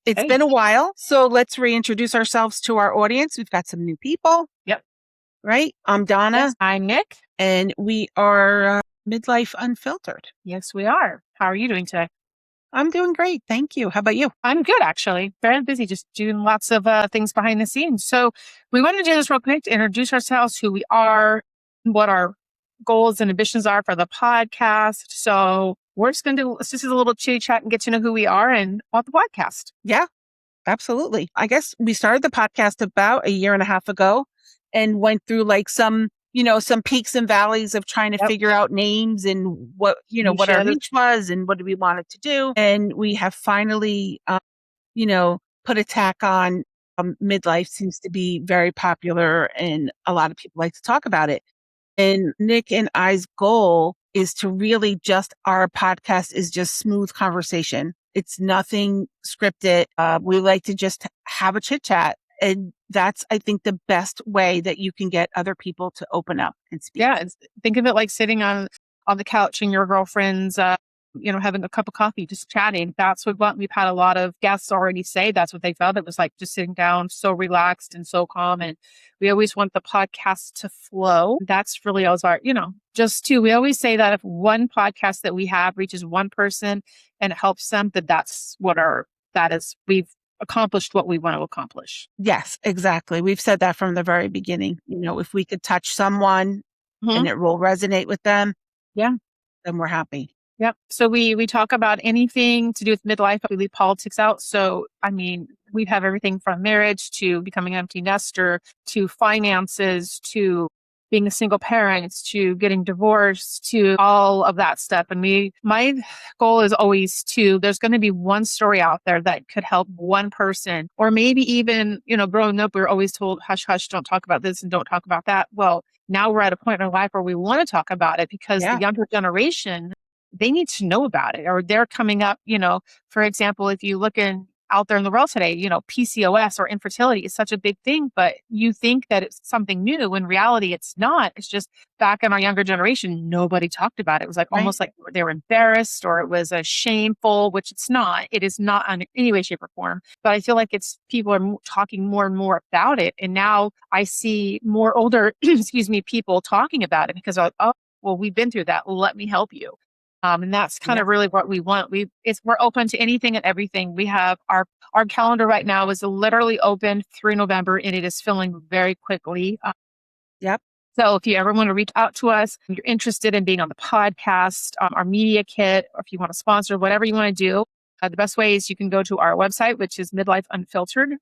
It's been a while, so let's reintroduce ourselves to our audience. We've got some new people. Yep. Right? I'm Donna. Yes, I'm Nick. And we are Midlife Unfiltered. Yes, we are. How are you doing today? I'm doing great. Thank you. How about you? I'm good, actually. Very busy, just doing lots of things behind the scenes. So we wanted to do this real quick to introduce ourselves, who we are, what our goals and ambitions are for the podcast. So we're just going to do just a little chit chat and get to know who we are and about the podcast. Yeah, absolutely. I guess we started the podcast about a year and a half ago and went through like some peaks and valleys of trying to figure out names and what our reach was and what we wanted to do. And we have finally, put a tack on. Midlife seems to be very popular and a lot of people like to talk about it. And Nick and I's goal is to really our podcast is just smooth conversation. It's nothing scripted. We like to just have a chit chat. And that's, I think, the best way that you can get other people to open up and speak. Yeah. Think of it like sitting on the couch and your girlfriend's, having a cup of coffee, just chatting. That's what we've had a lot of guests already say. That's what they felt. It was like just sitting down, so relaxed and so calm. And we always want the podcast to flow. That's really always we always say that if one podcast that we have reaches one person and it helps them, we've accomplished what we want to accomplish. Yes, exactly. We've said that from the very beginning. If we could touch someone and it will resonate with them, then we're happy. Yep. So we talk about anything to do with midlife, but we leave politics out. So, we have everything from marriage to becoming an empty nester to finances to being a single parent to getting divorced to all of that stuff. And my goal is always there's going to be one story out there that could help one person, or maybe even, growing up, we were always told, hush, hush, don't talk about this and don't talk about that. Well, now we're at a point in our life where we want to talk about it because the younger generation, they need to know about it, or they're coming up, for example, if you look out there in the world today, PCOS or infertility is such a big thing, but you think that it's something new. In reality, it's not. It's just back in our younger generation, nobody talked about it. It was like almost like they were embarrassed or it was a shameful, which it's not. It is not in any way, shape, or form. But I feel like people are talking more and more about it. And now I see more older, people talking about it because we've been through that. Let me help you. And that's kind of really what we want. We're open to anything and everything. We have our calendar right now is literally open through November, and it is filling very quickly. So if you ever want to reach out to us, if you're interested in being on the podcast, our media kit, or if you want to sponsor, whatever you want to do, the best way is you can go to our website, which is Midlife Unfiltered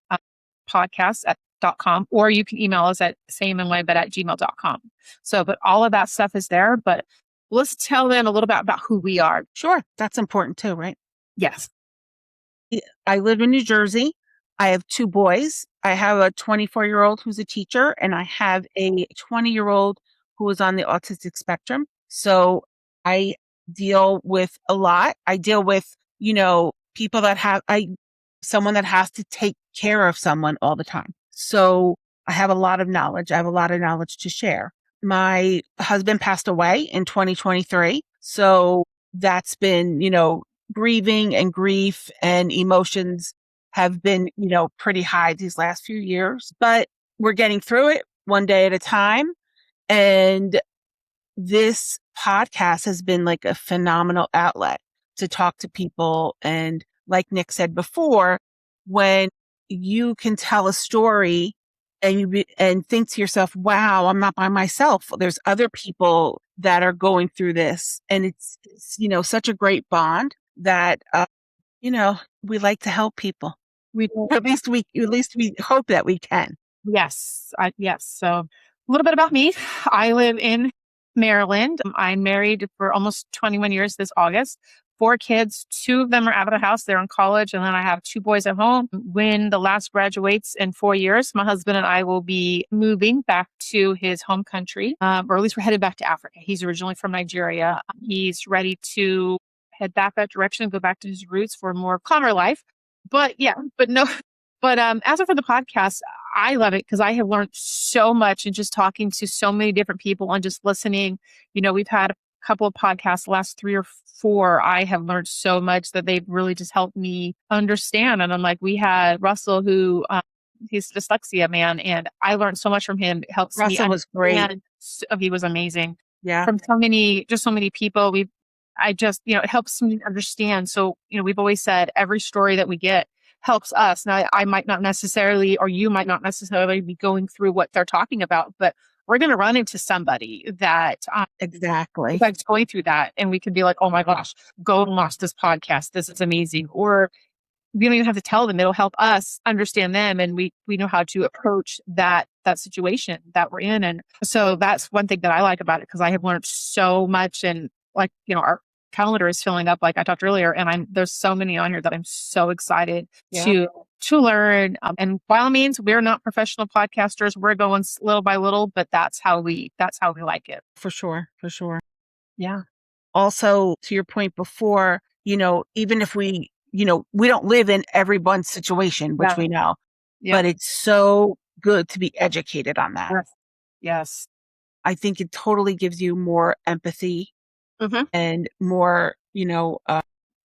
podcast.com, or you can email us at sameandway@gmail.com. So, but all of that stuff is there, but let's tell them a little bit about who we are. Sure. That's important too, right? Yes. I live in New Jersey. I have two boys. I have a 24-year-old who's a teacher, and I have a 20-year-old who is on the autistic spectrum. So I deal with a lot. I deal with, people that someone that has to take care of someone all the time. So I have a lot of knowledge. I have a lot of knowledge to share. My husband passed away in 2023. So that's been, grieving and grief and emotions have been, pretty high these last few years, but we're getting through it one day at a time. And this podcast has been like a phenomenal outlet to talk to people. And like Nick said before, when you can tell a story and think to yourself, wow, I'm not by myself. There's other people that are going through this. And it's such a great bond that, we like to help people. At least we hope that we can. Yes. Yes. So a little bit about me. I live in Maryland. I'm married for almost 21 years this August. 4 kids, 2 of them are out of the house. They're in college. And then I have 2 boys at home. When the last graduates in 4 years, my husband and I will be moving back to his home country, or at least we're headed back to Africa. He's originally from Nigeria. He's ready to head back that direction, go back to his roots for a more calmer life. But as for the podcast, I love it because I have learned so much in just talking to so many different people and just listening. We've had couple of podcasts, the last 3 or 4, I have learned so much that they've really just helped me understand. And I'm like, we had Russell who, he's dyslexia man, and I learned so much from him. It helps me Russell was great. understand. He was amazing. Yeah, From so many people. I just, it helps me understand. So, we've always said every story that we get helps us. Now, I might not necessarily, or you might not necessarily be going through what they're talking about, but we're going to run into somebody that exactly. that's going through that. And we can be like, oh my gosh, go and watch this podcast. This is amazing. Or we don't even have to tell them. It'll help us understand them, and we know how to approach that situation that we're in. And so that's one thing that I like about it, because I have learned so much. And like, our calendar is filling up, like I talked earlier, and there's so many on here that I'm so excited Yeah, to learn. And by all means, we're not professional podcasters. We're going little by little, but that's how we like it. for sure, for sure. Yeah. Also, to your point before, even if we don't live in everyone's situation, which Yeah. we know, Yep. but it's so good to be educated on that. Yes. Yes. I think it totally gives you more empathy Mm-hmm. and more,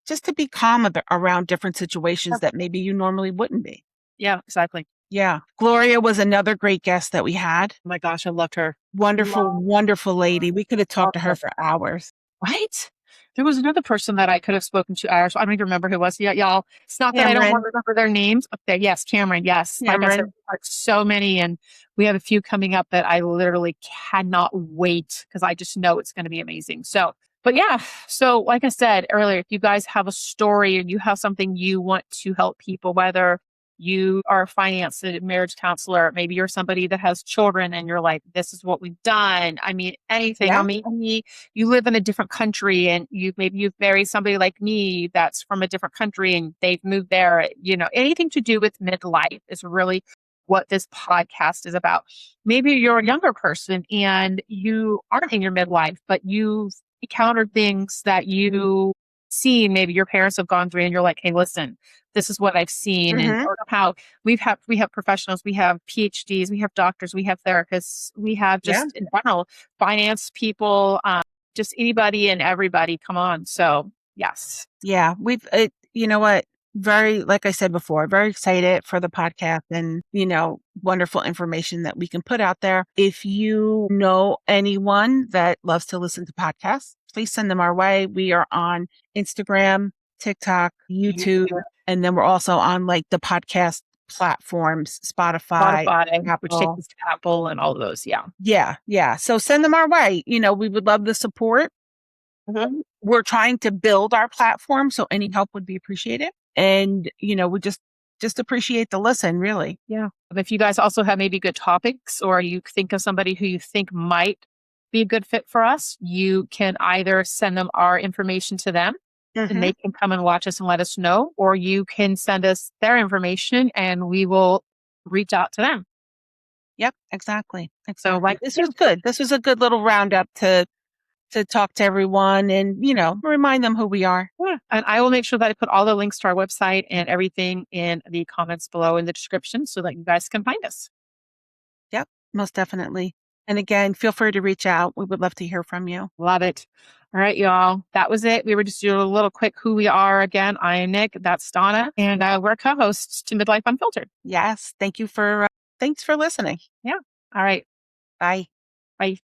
just to be calm around different situations that maybe you normally wouldn't be. Yeah, exactly. Yeah. Gloria was another great guest that we had. Oh my gosh, I loved her. Wonderful, Love wonderful her. lady. We could have talked to her Love for hours. Right? There was another person that I could have spoken to. I don't even remember who it was yet, y'all. It's not that I don't want Cameron, to remember their names. Okay, yes, Cameron. Yes, like I said, Cameron. like so many, and we have a few coming up that I literally cannot wait, because I just know it's going to be amazing. So, but yeah, so like I said earlier, if you guys have a story and you have something you want to help people, whether you are a finance and marriage counselor, maybe you're somebody that has children and you're like, this is what we've done. I mean, anything. I Yeah. mean, you live in a different country, and you've married somebody like me that's from a different country and they've moved there. Anything to do with midlife is really what this podcast is about. Maybe you're a younger person and you aren't in your midlife, but you've encountered things that you see maybe your parents have gone through, and you're like, hey, listen, this is what I've seen. And Hmm. or how we have professionals, we have PhDs, we have doctors, we have therapists, we have Yeah. just in general finance people, just anybody and everybody. Come on. So yes. Yeah. You know what? Like I said before, very excited for the podcast and, wonderful information that we can put out there. If you know anyone that loves to listen to podcasts, please send them our way. We are on Instagram, TikTok, YouTube, and then we're also on like the podcast platforms, Spotify, Spotify, which takes Apple. us to Apple and all of those. Yeah. Yeah. Yeah. So send them our way. We would love the support. Mhm. We're trying to build our platform, so any help would be appreciated. And, we just appreciate the listen, really. Yeah. If you guys also have maybe good topics, or you think of somebody who you think might be a good fit for us, you can either send them our information to them and Hmm. they can come and watch us and let us know, or you can send us their information and we will reach out to them. Yep, exactly. So Exactly. like This was you. good. This was a good little roundup to talk to everyone and, remind them who we are. Yeah. And I will make sure that I put all the links to our website and everything in the comments below in the description so that you guys can find us. Yep, most definitely. And again, feel free to reach out. We would love to hear from you. Love it. All right, y'all. That was it. We were just doing a little quick who we are again. I am Nick. That's Donna. And we're co-hosts to Midlife Unfiltered. Yes. Thanks for listening. Yeah. All right. Bye. Bye.